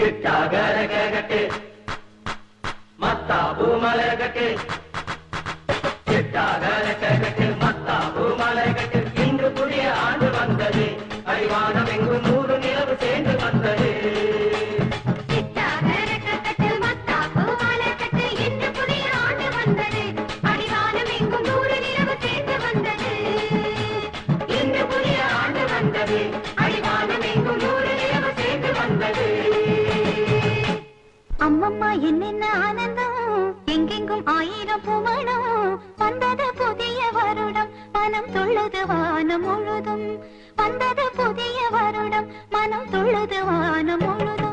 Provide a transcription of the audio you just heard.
சிட்டாகரகட்டு மத்தா பூமலகட்டு சிட்டாகரகட்டு மத்தா பூமலகட்டு இன்று புதிய ஆண்டு வந்தது அடிவானம் எங்கும் 100 நிலவு சேர்ந்து வந்தது அம்மம்மா என்னென்ன ஆனந்தம் எங்கெங்கும் 1000 பூமணம் வந்தது புதிய வருடம் மனம் துள்ளுது வானம் முழுதும் வந்தது புதிய வருடம் மனம் துள்ளுது வானம் முழுதும்